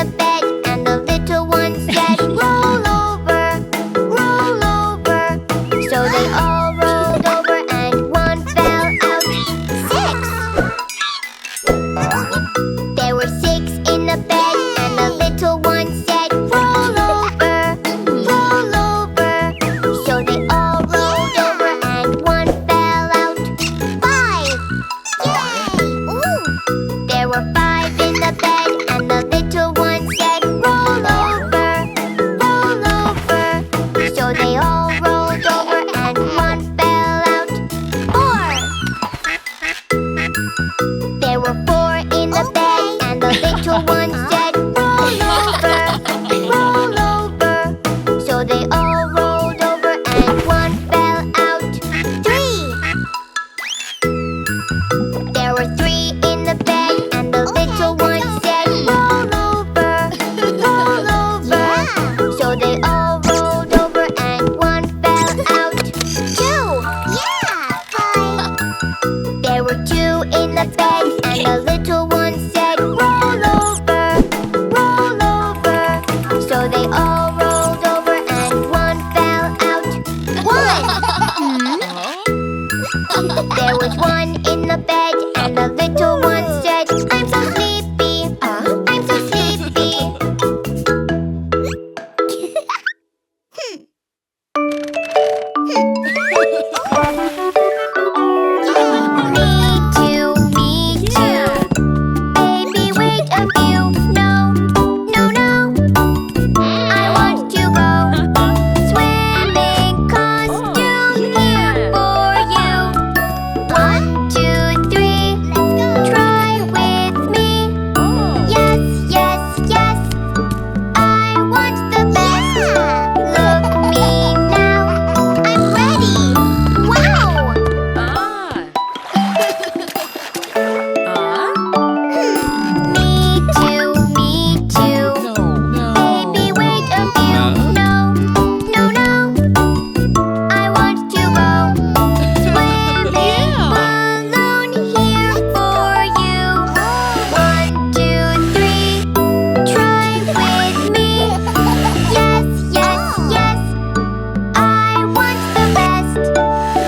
the bed, and the little one said, roll over, roll over. So they all rolled over and one fell out. 6. There were 6 in the bed, and the little one said, roll over, roll over. So they all rolled over and one fell out. 5. Yay! Ooh. There were 5 in the bed, and the little one said, roll over, roll over. So they all rolled over and one fell out. 4. There were 4 in the bed, and the little one said, roll over, roll over. So they all rolled over and one fell out. 3. There were 3 in the bed, and the little one said, roll over, roll over. So they all rolled over and one fell out. 2. There were 2 in the bed, and the little one said, roll over, roll over. So they all rolled over and one fell out. 1. There was 1 in the bed, and the little one said, I'm so sleepy, I'm so sleepy. Me too. Baby, wait a few. No, no, no. I want to go swimming. Costume here for you. 1, 2, 3. Try with me. Yes, yes, yes. I want the best. Look me now. I'm ready. Wow. Me too. Baby, wait a few. No, no, no. I want to go swimming. Balloon here for you. 1, 2, 3. Try with me. Yes, yes, yes. I want the best.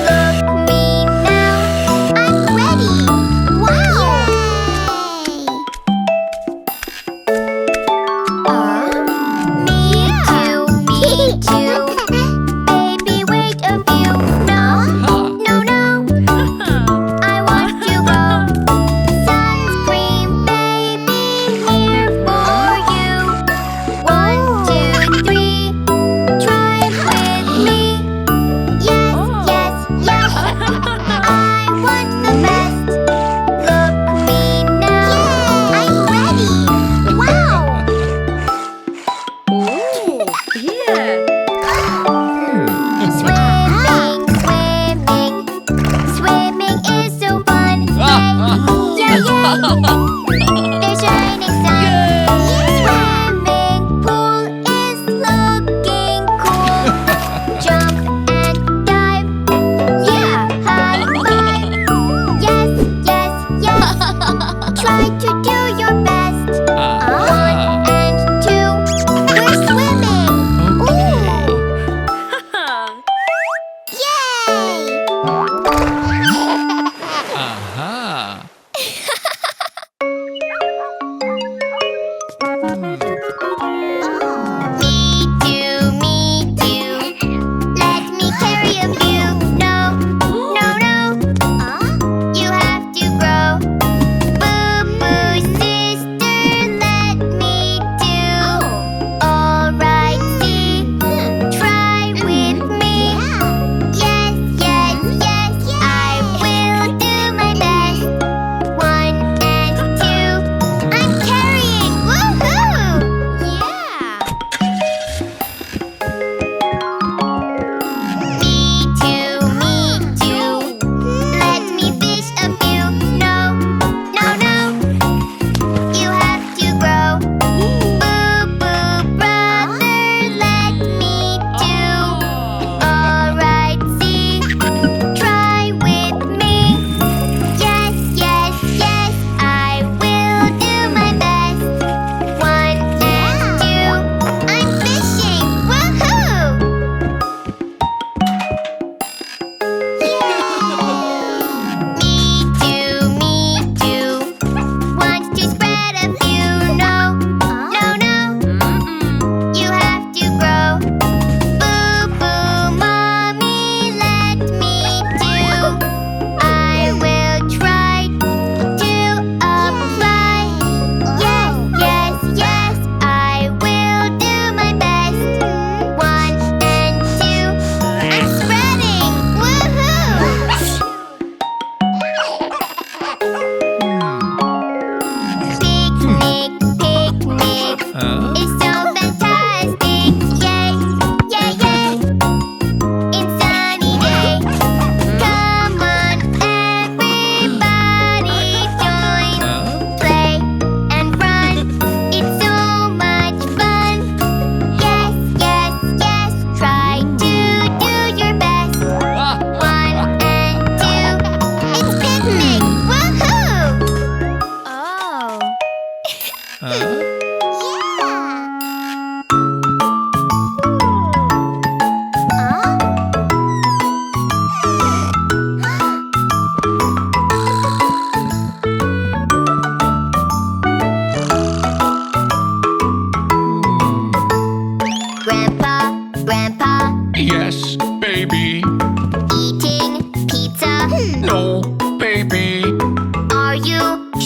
Look me now. I'm ready. Wow. Me too. Baby, wait a few. No, no, no. I want to go sunscreen, baby, here for you. 1, 2, 3. Try with me. Yes, yes, yes. I want the best. Look me now. I'm ready. Wow. Swimming is so fun. Yay, yay, yay. There's shining sun. Swimming pool is looking cool. Jump and dive. Yeah, high five. Yes, yes, yes. Try to do your best. 1 and 2. We're swimming. Ooh. Yay! Me too. Let me carry a few. No, no, no. You have to grow. Boo-boo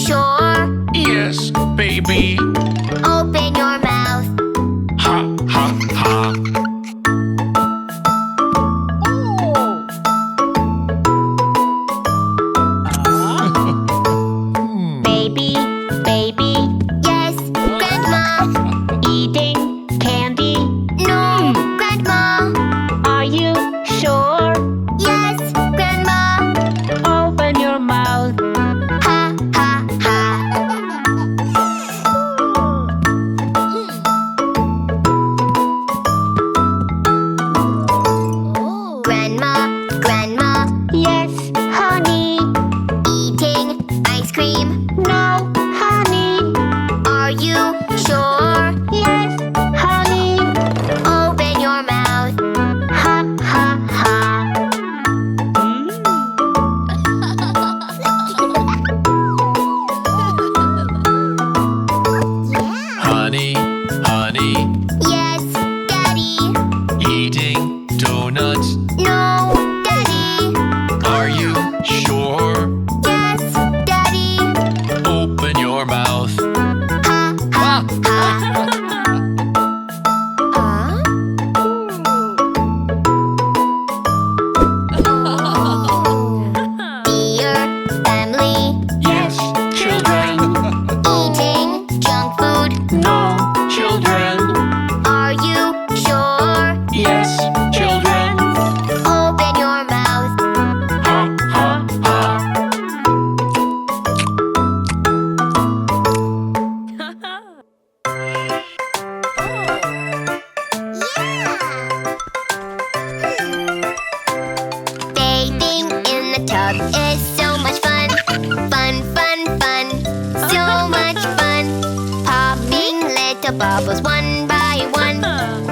sure? Yes, baby. Open your mouth. Ha, ha, ha. Baby, baby. Yes, Grandma. Eating candy? No, Grandma. Are you sure? Yes, Grandma. Open your mouth. Ha, ha, ha. Grandma, Grandma. Yes, honey. Eating ice cream. No, honey. Are you sure? Yes, honey. Open your mouth. Ha, ha, ha. Honey, honey. Yes, Daddy. Eating donuts. No, Daddy. Are you sure? Yes, Daddy. Open your mouth. Ha, ha, ha. Dear family, Yes, children. eating junk food. No, children. Are you sure? Yes, children. Open your mouth. Ha, ha, ha. Bathing in the tub is so much fun. Fun, fun, fun. So much fun. Popping little bubbles one by one.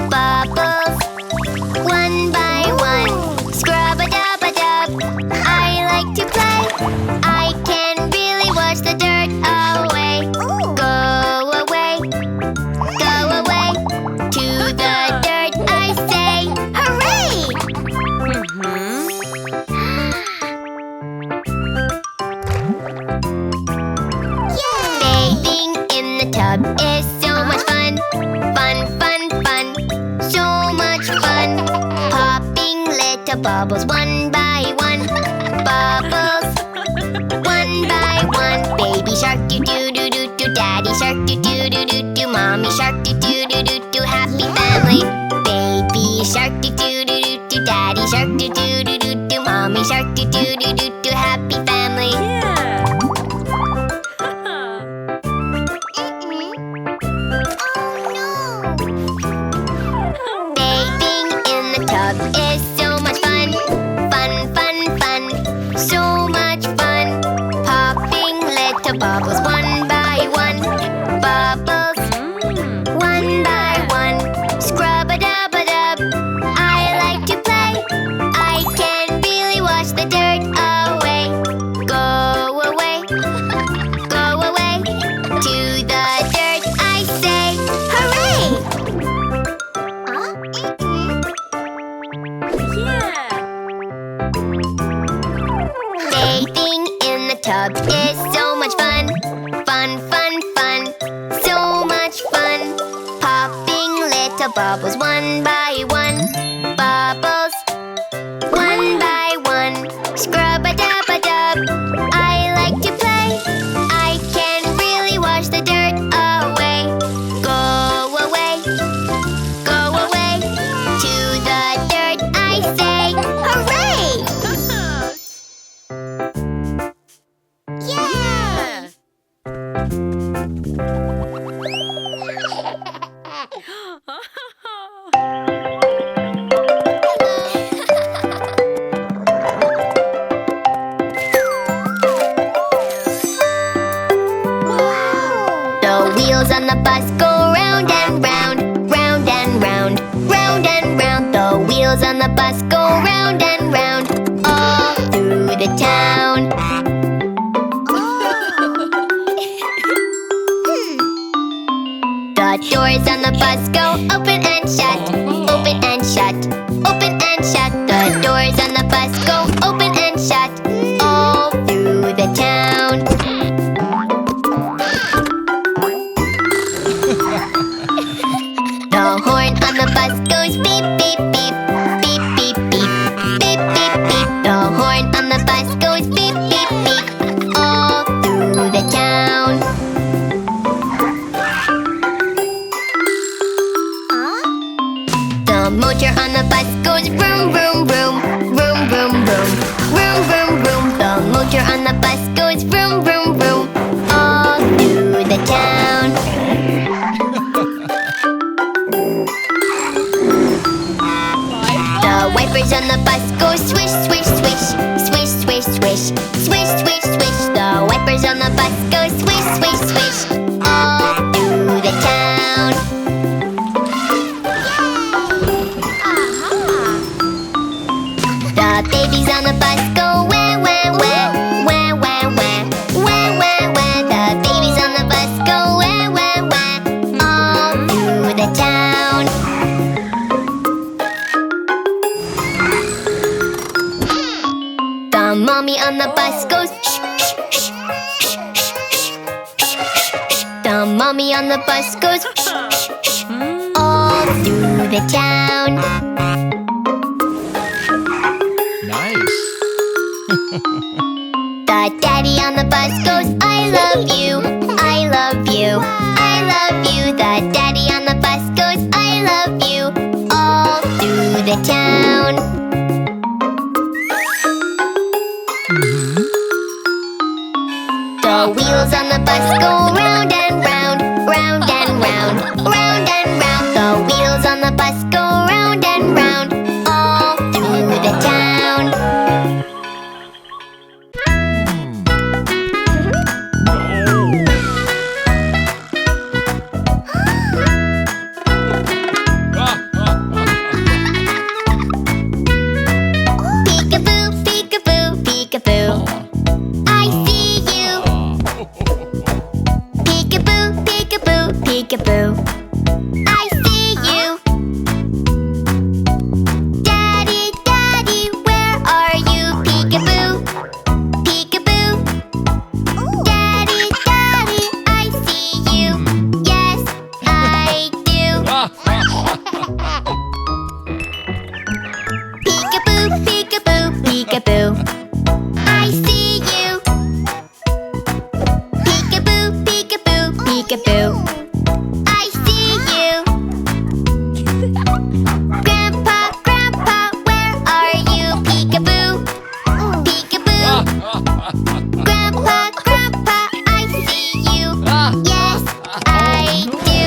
Bubbles one by one. Scrub-a-dub-a-dub. I like to play. I can really wash the dirt away. Go away. Go away. To the dirt I say. Hooray! Bathing in the tub is so much fun. Fun, fun, fun. So much fun. Popping little bubbles one by one. Bubbles one by one. Baby shark do do do do do. Daddy shark do do do do do. Mommy shark do do do do do. Happy family. Baby shark do do do do do. Daddy shark do do do do do. Mommy shark do do do do do. Happy family. Bathing in the tub is so much fun. Fun, fun, fun. So much fun. Popping little bubbles one by one. Bubbles one by one. Scrub-a-dub-a-dub. I like to play. I can really wash the dirt away. Go away. Go away. To the dirt I say. Hooray! Bathing in the tub is so much fun. Fun, fun, fun. So much fun. Popping little bubbles one by one. Bubbles one by one. Scrub-a-dub-a-dub. I like to play. I can really wash the dirt away. Go away. Go away. To the dirt I say. Hooray! The wheels on the bus go round and round, round and round, round and round. The wheels on the bus go round and round, all through the town. The doors on the bus go open and shut, open and shut, open and shut. The doors on the bus go open and shut, all through the town. The motor on the bus goes vroom, vroom, vroom. Vroom, vroom, vroom. Vroom, vroom, vroom. The motor on the bus goes vroom, vroom, vroom. All through the town. The wipers on the bus go swish, swish, swish. Swish, swish, swish. Swish, swish, swish. The wipers on the bus go swish, swish, swish. All through the town. The babies on the bus go wah, wah, wah. Wah, wah, wah. Wah, wah, wah. The babies on the bus go wah, wah, wah. All through the town. The mommy on the bus goes shh, shh, shh, shh, shh, shh, shh. The mommy on the bus goes shh, shh, shh. All through the town. Nice. The daddy on the bus goes, I love you, I love you, I love you. The daddy on the bus goes, I love you, all through the town. The wheels on the bus go round and round, round and round, round and round. The wheels on the bus go round and round, all through the town. Peekaboo, peekaboo, peekaboo. I see you. Peekaboo, peekaboo, peekaboo. I see you. Daddy, daddy, where are you? Peekaboo, peekaboo. Daddy, daddy, I see you. Yes, I do. Peekaboo, peekaboo, peekaboo. I see you. Peekaboo, peekaboo, peekaboo. I see you. Grandpa, grandpa, where are you? Peekaboo, peekaboo. Grandpa, grandpa, I see you. Yes, I do.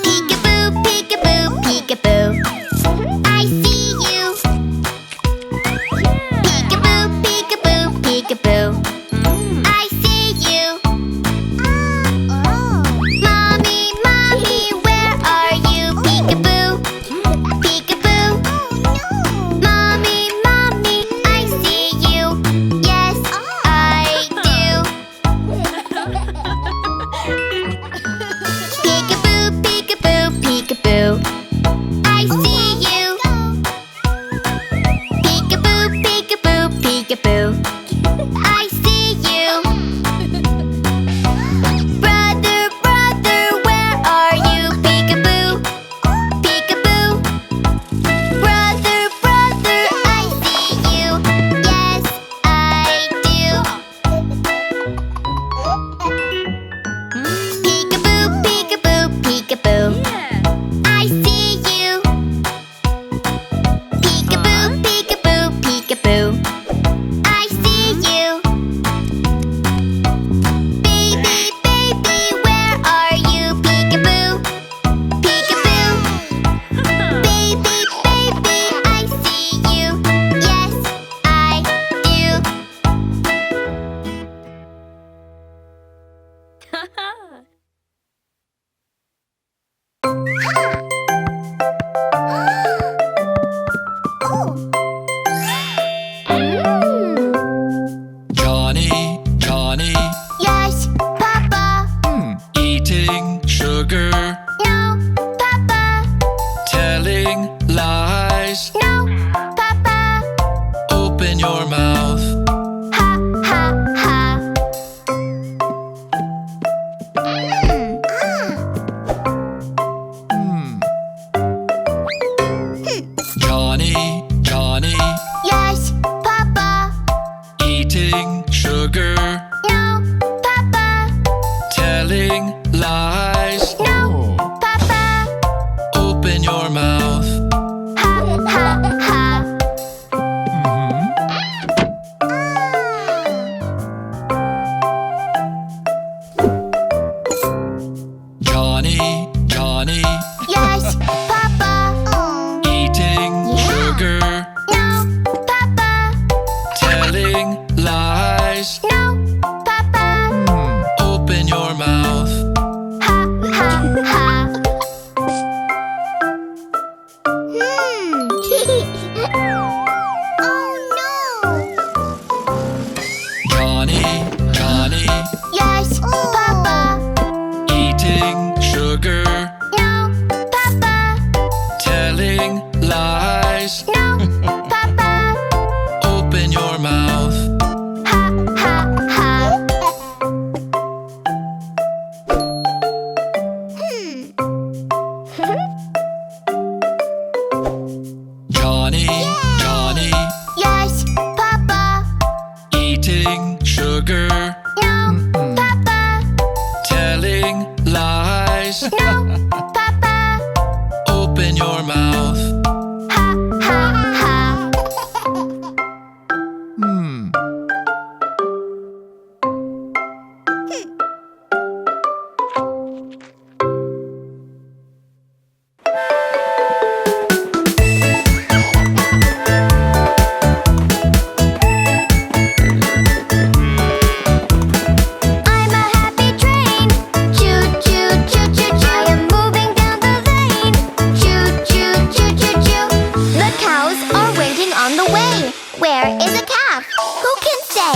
Peekaboo, peekaboo, peekaboo. I see you. Peekaboo, peekaboo, peekaboo. I see you. Mommy, mommy, where are you? Peekaboo, peekaboo. Mommy, mommy, I see you. Yes, I do. Peekaboo, peekaboo, peekaboo. I see you. Peekaboo, peekaboo, peekaboo. I see you. Brother, brother, where are you? Peekaboo, peekaboo. Brother, brother, I see you. Yes, I do. Peekaboo, peekaboo, peekaboo. I see you. Peekaboo, peekaboo, peekaboo. I see you. Baby, baby, where are you? Peekaboo, peekaboo. Baby, baby, I see you. Yes, I do. Johnny, Johnny, Yes, Papa. eating sugar, No, Papa. telling lies. No, Papa. Open your mouth. Ha, ha, ha. Johnny, Johnny, Yes, Papa. eating sugar, No, Papa. telling lies. No, lies. No, Papa. Open your mouth. Ha, ha, ha. Oh no. Johnny, Johnny, Yes, Papa. eating sugar. No, Papa. Telling lies. No, Papa. Open your mouth. Ha, ha, ha. Johnny, Johnny, Yes, Papa. eating sugar. No, Papa. Telling lies. No, Papa. Open your mouth. Ha, ha, ha. I'm a happy train. Choo choo choo choo choo. I am moving down the lane. Choo choo choo choo choo. The cows are waiting on the way. Where is a calf? Who can say?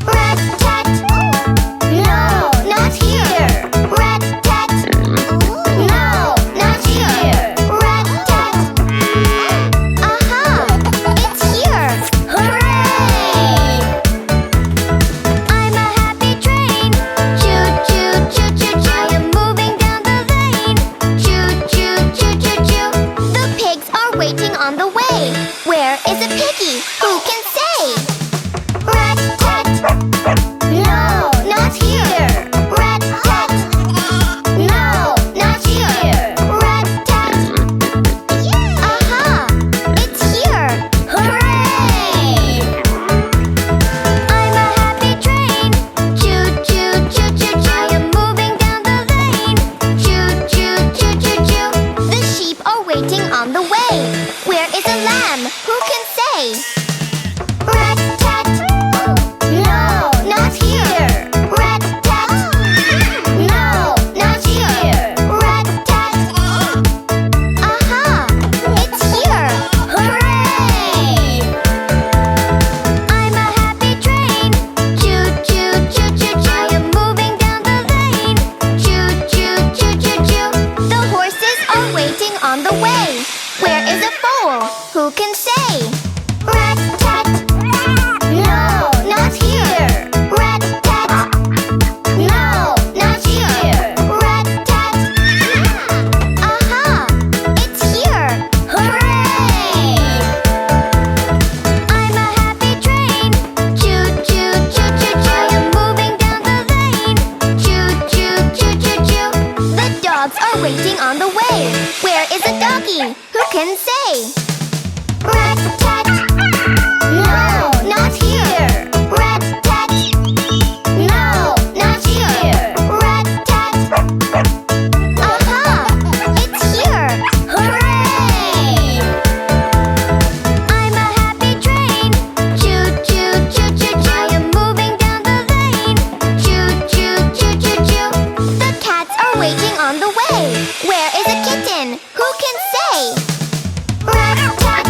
Rat tat. No, not here. Rat tat. No, not here. Rat tat. Aha! It's here. Hooray! I'm a happy train. Choo choo choo choo choo. I am moving down the lane. Choo choo choo choo choo. The pigs are waiting on the way. Where is a piggy? Who can say? Rat tat. No, not here. Rat tat. No, not here. Rat tat. Aha! It's here. Hooray! I'm a happy train. Choo choo choo choo choo. I am moving down the lane. Choo choo choo choo choo. The sheep are waiting on the way. Where is a lamb? Who can say? Rat tat. No, not here. Rat tat. No, not here. Rat tat. Aha! It's here. Hooray! I'm a happy train. Choo choo choo choo choo. I am moving down the lane. Choo choo choo choo choo. The horses are waiting on the way. Where is a foal? Who can say? Rat tat. No, not here. Rat tat. No, not here. Rat tat. Aha! It's here. Hooray! I'm a happy train. Choo choo choo choo choo. I am moving down the lane. Choo choo choo choo choo. The dogs are waiting on the way. Where is a doggy? Who can say? Rat tat. No, not here. Rat tat. No, not here. Rat tat. Aha! It's here. Hooray! I'm a happy train. Choo choo choo choo choo. I am moving down the lane. Choo choo choo choo choo. The cats are waiting on the way. Where is a kitten? Who can say? Rat tat.